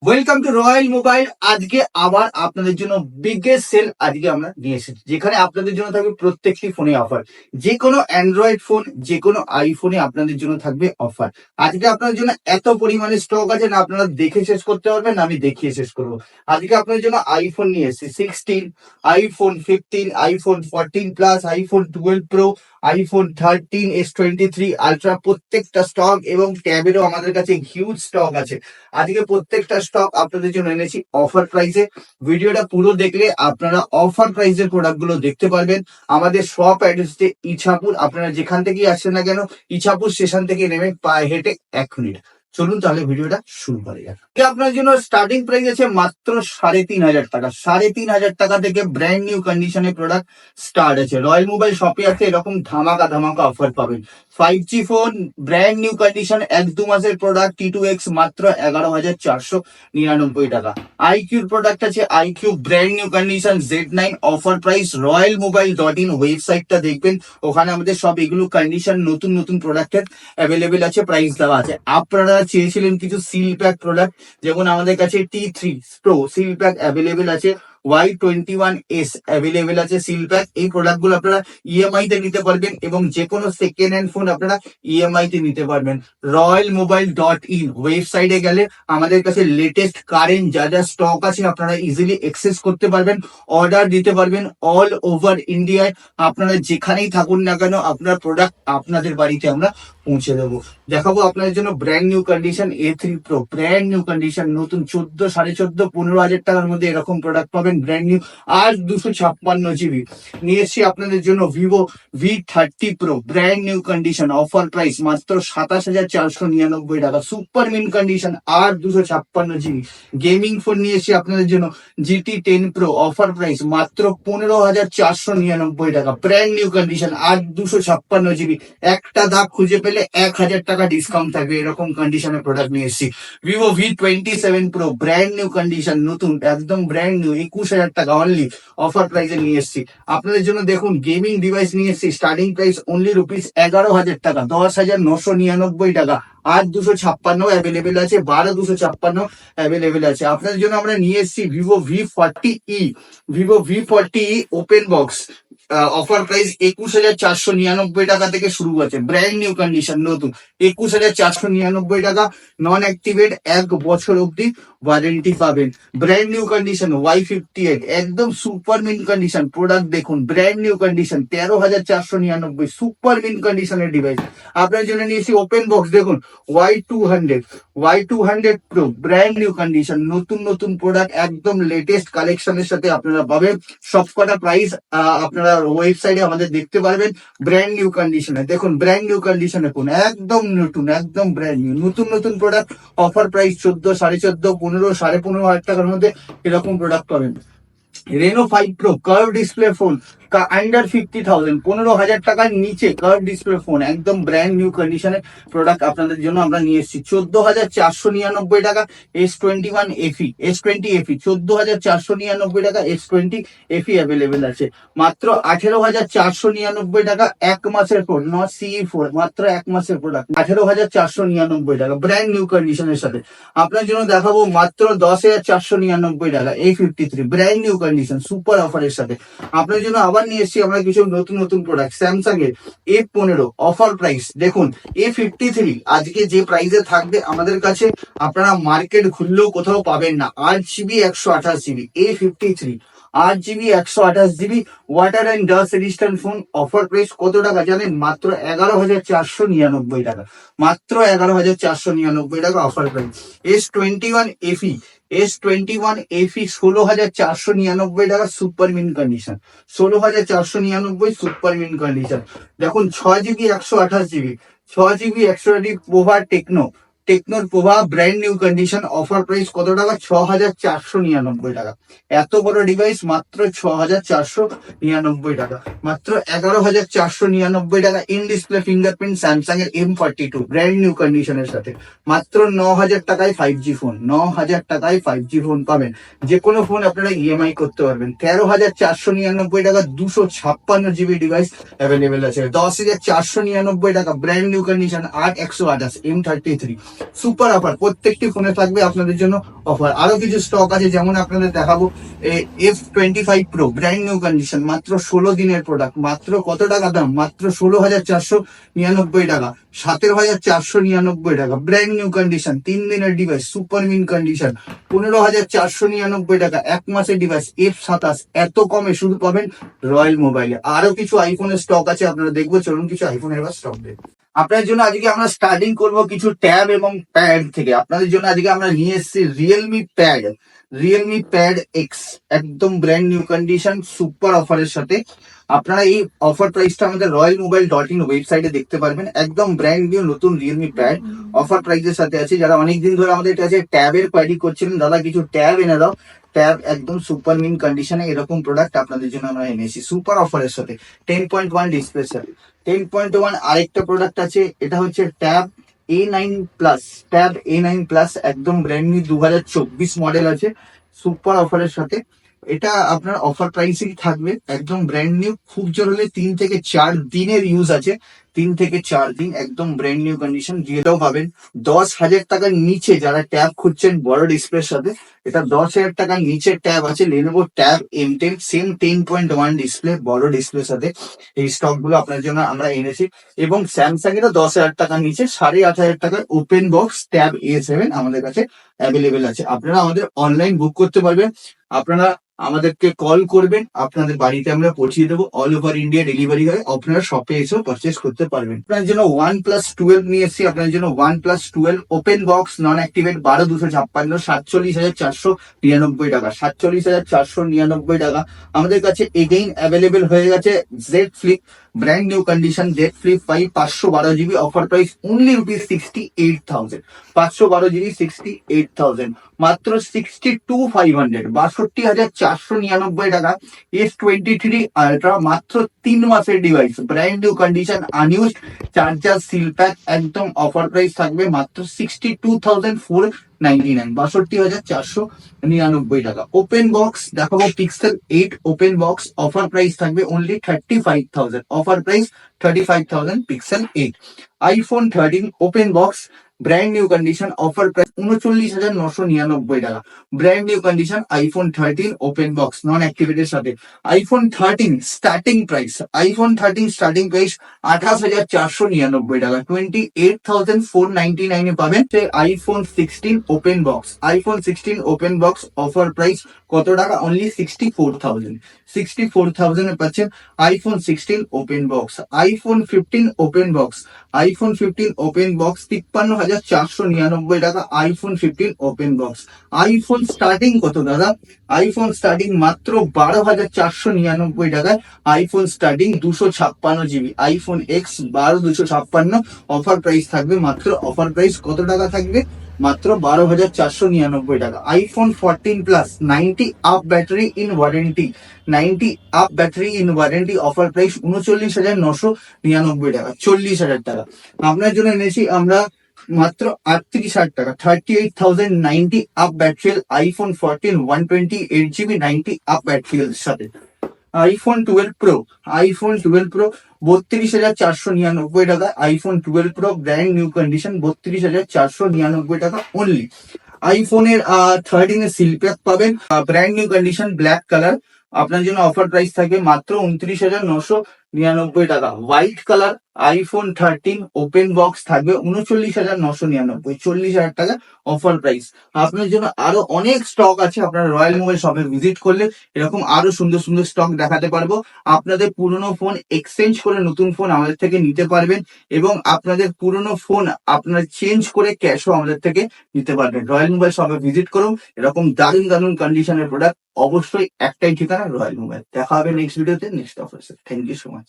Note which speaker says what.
Speaker 1: Welcome to royal mobile. আজকে আবার আপনাদের জন্য বিগেস্ট সেল আজকে আমরা নিয়ে এসেছি, যেখানে আপনাদের জন্য থাকবে প্রত্যেকটি ফোনে অফার। যে কোনো অ্যান্ড্রয়েড ফোন, যে কোনো আইফোনে আপনাদের জন্য থাকবে অফার। আজকে আপনাদের জন্য এত পরিমাণে স্টক আছে না আপনারা দেখে শেষ করতে পারবেন না আমি দেখিয়ে শেষ করবো। আজকে আপনাদের জন্য আইফোন নিয়ে এসেছি 16, iPhone 15, iPhone 14 plus, iPhone 12 pro, iPhone 13, S23 ultra, প্রত্যেকটা স্টক এবং ট্যাবেরও আমাদের কাছে হিউজ স্টক আছে। আজকে প্রত্যেকটা স্টক আপনাদের জন্য এনেছি অফার প্রাইসে। ভিডিওটা পুরো দেখলে আপনারা অফার প্রাইসের প্রোডাক্ট গুলো দেখতে পারবেন। আমাদের শপ অ্যাড্রেস হচ্ছে ইছাপুর। আপনারা যেখান থেকেই আসছেন না কেন, ইছাপুর স্টেশন থেকে নেমে পায়ে হেঁটে 1 মিনিট। চলুন তাহলে ভিডিওটা শুরু করা যাক। আপনার জন্য স্টার্টিং প্রাইস আছে মাত্র 3,500 টাকা। 3,500 টাকা থেকে ব্র্যান্ড নিউ কন্ডিশনের প্রোডাক্ট স্টার্ট আছে। রয়্যাল মোবাইল শপে আছে এরকম ধামাকা ধামাকা অফার পাবেন। 5G phone brand new condition 1-2 মাসের প্রোডাক্ট T2X মাত্র 11,499 টাকা। iQর প্রোডাক্ট আছে iQ brand new condition Z9 offer price. royalmobile.in ওয়েবসাইটটা দেখবেন, ওখানে আমাদের সব এগুলো কন্ডিশন নতুন নতুন প্রোডাক্টের অ্যাভেলেবেল আছে, প্রাইস দেওয়া আছে। আপনারা চেয়েছিলেন কিছু সিল প্যাক প্রোডাক্ট, যেমন আমাদের কাছে T3 Pro seal pack available আছে, Y21S অ্যাভেলেবেল আছে সিল প্যাক। এই প্রোডাক্ট গুলো আপনারা ইএমআই তে নিতে পারবেন এবং যে কোনো সেকেন্ড হ্যান্ড ফোন আপনারা ইএমআই তে নিতে পারবেন। royalmobile.in ওয়েবসাইটে গেলে আমাদের কাছে লেটেস্ট কারেন্ট যা যা স্টক আছে আপনারা ইজিলি অ্যাক্সেস করতে পারবেন, অর্ডার দিতে পারবেন। অল ওভার ইন্ডিয়ায় আপনারা যেখানেই থাকুন না কেন আপনার প্রোডাক্ট আপনাদের বাড়িতে আমরা পৌঁছে দেবো। দেখাবো আপনাদের জন্য brand new condition A3 Pro, brand new condition নতুন 14, 14.5, 15,000 টাকার মধ্যে এরকম প্রোডাক্ট পাবেন ব্র্যান্ড নিউ। আর 256 GB নিয়ে এসছি আপনাদের জন্য Vivo V30 Pro brand new condition offer price মাত্র 27,499 টাকা। সুপার মিন কন্ডিশন আর 256 GB গেমিং ফোন নিয়ে এসছি আপনাদের জন্য GT10 Pro অফার প্রাইস মাত্র 15,499 টাকা। ব্র্যান্ড নিউ কন্ডিশন আর 256 GB। একটা দাগ খুঁজে পেলে 1,000 টাকা ডিসকাউন্ট থাকবে, এরকম কন্ডিশনের প্রোডাক্ট নিয়ে এসেছি। Vivo V27 Pro brand new condition নতুন একদম ব্র্যান্ড নিউ 21,000 টাকা অনলি অফার প্রাইসে নিয়ে এসেছি আপনাদের জন্য। দেখুন গেমিং ডিভাইস নিয়ে এসেছি, স্টার্টিং প্রাইস অনলি ₹11,000 টাকা, 10,999 টাকা। আর 256 অ্যাভেলেবেল আছে, 12,256 অ্যাভেলেবেল আছে আপনাদের জন্য। আমরা নিয়ে এসেছি Vivo V40e, Vivo V40e open box offer price 21,499 টাকা থেকে শুরু আছে। ব্র্যান্ড নিউ কন্ডিশন নতুন 21,499 টাকা। নন অ্যাক্টিভেট 1 বছর অব্দি ওয়ারেন্টি পাবেন। ব্র্যান্ড নিউ কন্ডিশন Y58 একদম সুপার মিন কন্ডিশন প্রোডাক্ট দেখুন, brand new condition 13,499 super mint কন্ডিশনের ডিভাইস আপনার জন্য নিয়েছি। ওপেন বক্স দেখুন Y200 Pro brand new condition নতুন নতুন প্রোডাক্ট একদম লেটেস্ট কালেকশনের সাথে আপনারা পাবেন। সবকটা প্রাইস আপনারা ওয়েবসাইটে আমাদের দেখতে পারবেন। ব্র্যান্ড নিউ কন্ডিশনে দেখুন, ব্র্যান্ড নিউ কন্ডিশনে কোন একদম নতুন একদম ব্র্যান্ড নিউ নতুন নতুন প্রোডাক্ট অফার প্রাইস 14, 14.5, 15, 15,500 টাকার মধ্যে এরকম প্রোডাক্ট পাবেন। Reno 5 Pro curve display phone under 50,000, 15,000 টাকার নিচে কার্ভ ডিসপ্লে ফোন একদম ব্র্যান্ড নিউ কন্ডিশনের প্রোডাক্ট আপনাদের জন্য আমরা নিয়ে এসেছি। 14,499 টাকা S21 FE, S20 FE 14,499 টাকা। S20 FE অ্যাভেলেবেল আছে মাত্র 18,499 টাকা। 1 মাসের ফোন, নট CE4, মাত্র 1 মাসের প্রোডাক্ট 18,499 টাকা ব্র্যান্ড নিউ কন্ডিশনের সাথে। আপনার জন্য দেখাবো মাত্র 10,499 টাকা A53 brand new condition super অফারের সাথে। আপনার জন্য আবার নিয়ে এসেছি আমরা কিছু নতুন নতুন প্রোডাক্ট। স্যামসাং এর A15 অফার প্রাইস দেখুন। A53 আজকে যে প্রাইসে থাকবে আমাদের কাছে আপনারা মার্কেট খুললেও কোথাও পাবেন না। 8GB 128GB A53, 8GB 128GB water and dust resistant phone offer price কত টাকা জানেন? মাত্র 11,499 টাকা, মাত্র 11,499 টাকা offer price. S21 FE, S21 FE 16,499 টাকা super mint condition, 16,499 super mint condition. দেখুন 6GB 128GB, 6GB 128GB Pova টেকনোর Pova brand new condition offer price কত টাকা? 6,499 টাকা। এত বড় ডিভাইস মাত্র 6,499 টাকা, মাত্র 11,499 টাকা। ইন ডিসপ্লে ফিঙ্গারপ্রিন্ট স্যামসাং এর M42 ব্র্যান্ড নিউ কন্ডিশনের সাথে মাত্র 9,000 টাকায় 5G ফোন, 9,000 টাকায় 5G ফোন পাবেন। যে কোনো ফোন আপনারা ইএমআই করতে পারবেন। 13,499 টাকা 256GB ডিভাইস অ্যাভেলেবেল আছে। 10,499 টাকা brand new condition 8/128 M33 super offer, প্রত্যেকটি ফোনে থাকবে আপনাদের জন্য অফার। আরো কিছু স্টক আছে, যেমন আপনাদের দেখাবো F25 Pro brand new condition, মাত্র 16 দিনের প্রোডাক্ট, মাত্র কত টাকা দাম, মাত্র 16,499 টাকা, 17,499 টাকা, ব্র্যান্ড নিউ কন্ডিশন, 3 দিনের ডিভাইস, সুপার মিন কন্ডিশন, 15,499 টাকা, 1 মাসের ডিভাইস, F27, এত কমে শুধু পাবেন রয়্যাল মোবাইলে। আরো কিছু আইফোনের স্টক আছে, আপনারা দেখবো, চলুন কিছু আইফোনের এবার স্টক দেখবো। আপনার জন্য আজকে আমরা স্টার্টিং করব কিছু ট্যাব এবং প্যাড থেকে। আপনাদের জন্য আজকে আমরা নিয়ে এসেছি রিয়েলমি প্যাড এক্স, একদম ব্র্যান্ড নিউ কন্ডিশন, সুপার অফারের সাথে। আপনারা এই অফার প্রাইসটা আমাদের royalmobile.in ওয়েবসাইটে দেখতে পারবেন। একদম ব্র্যান্ড নিউ নতুন রিয়েলমি প্যাড অফার প্রাইসের সাথে আছে। যারা অনেকদিন ধরে আমাদের কাছে ট্যাবের কোয়ারি করছিলেন, দাদা কিছু ট্যাব এনে দাও, ট্যাব একদম সুপার মিন কন্ডিশনে, এরকম প্রোডাক্ট আপনাদের জন্য আমরা এনেছি সুপার অফারের সাথে, 10.1 ডিসপ্লে সাথে। 10.1 আরেকটা প্রোডাক্ট আছে, এটা হচ্ছে ট্যাব A9 প্লাস, একদম ব্র্যান্ড নিউ 2024 মডেল আছে, সুপার অফারের সাথে। এটা আপনার অফার প্রাইসেই থাকবে, একদম ব্র্যান্ড নিউ, খুব জোর হলে 3 থেকে 4 দিনের ইউজ আছে, 3 থেকে 4 দিন, একদম ব্র্যান্ড নিউ কন্ডিশন। যেটাও পাবেন 10,000 টাকার নিচে, যারা ট্যাব খুঁজছেন বড় ডিসপ্লের সাথে, এটা 10,000 টাকার নিচে ট্যাব আছে, Lenovo tab M10, same 10.1 display, বড় ডিসপ্লের সাথে। এই স্টক গুলো আপনার জন্য আমরা এনেছি। এবং স্যামসাং এরও 10,000 টাকার নিচে 8,500 টাকার ওপেন বক্স ট্যাব A7 আমাদের কাছে অ্যাভেলেবেল আছে। আপনারা আমাদের অনলাইন বুক করতে পারবেন, আপনারা আমাদেরকে কল করবেন, আপনাদের বাড়িতে আমরা পৌঁছিয়ে দেবো, অল ওভার ইন্ডিয়া ডেলিভারি হয়, আপনারা শপে এসেও পারচেস করতে পারবেন। আপনার জন্য OnePlus 12 নিয়ে এসেছি, আপনার জন্য OnePlus 12 ওপেন বক্স নন অ্যাক্টিভেট, 12,256, 47,499 টাকা, 47,499 টাকা। আমাদের কাছে এগেইন অ্যাভেলেবেল হয়ে গেছে Z flip brand new condition, Z flip 5 512 GB, offer price only rupees 68,000, 512 GB 68,000, মাত্র 62,500, 62,499 টাকা। S23 আলট্রা, মাত্র 3 মাসের device, brand new condition, unused, charger seal pack, একদম অফার প্রাইস থাকবে মাত্র 62,499, 62,499 টাকা। ওপেন বক্স দেখাবো Pixel 8 open box, offer price থাকবে only 35,000, offer price 35,000 Pixel 8। IPhone 13 open box brand new condition, offer price 39,999 টাকা, brand new condition, iPhone 13 open box non অ্যাক্টিভেটের সাথে। IPhone 13 starting price, 28,499 টাকা, 28,499 এ পাবেন। IPhone 16 open box, iPhone 16 open box offer price কত টাকা, only 64,000, 64,000 এ পাচ্ছেন iPhone 16 open box. IPhone 15 open box, iPhone 15 open box 53,499 টাকা, iPhone 15 open box. IPhone starting কত দাদা, আইফোন স্টার্টিং মাত্র 12,499 টাকায়, iPhone starting 256 GB, iPhone x 12,256, offer price থাকবে মাত্র, অফার প্রাইস কত টাকা থাকবে, মাত্র 12,499 টাকা। IPhone 14 plus 90 up battery in warranty, 90 up battery in warranty, offer price 39,999 টাকা, 40,000 টাকা। আপনার জন্য এনেছি আমরা মাত্র 38,000 টাকা, 38,090 up battery, iPhone 14 128 GB 90 up battery সাথে। আইফোন 12 প্রো, আইফোন 12 প্রো 32,499 টাকা, iPhone 12 pro brand new condition, 32,499 টাকা অনলি। আইফোনের 13 এর সিল প্যাক পাবেন, brand new condition black colour, আপনার জন্য অফার প্রাইস থাকবে মাত্র 29,999 টাকা। White colour iPhone 13 open box থাকবে 39,999, 40,000 টাকা অফার প্রাইস। আপনার জন্য আরো অনেক স্টক আছে, আপনারা রয়্যাল মোবাইল শপে ভিজিট করলে এরকম আরো সুন্দর সুন্দর স্টক দেখাতে পারবো। আপনাদের পুরনো ফোন এক্সচেঞ্জ করে নতুন ফোন আমাদের থেকে নিতে পারবেন, এবং আপনাদের পুরনো ফোন আপনারা চেঞ্জ করে ক্যাশও আমাদের থেকে নিতে পারবেন। রয়্যাল মোবাইল শপে ভিজিট করুন, এরকম দারুণ দারুণ কন্ডিশনের প্রোডাক্ট, অবশ্যই একটাই ঠিকানা রয়্যাল মোবাইল। দেখা হবে নেক্সট ভিডিওতে, next offer. Thank you so much.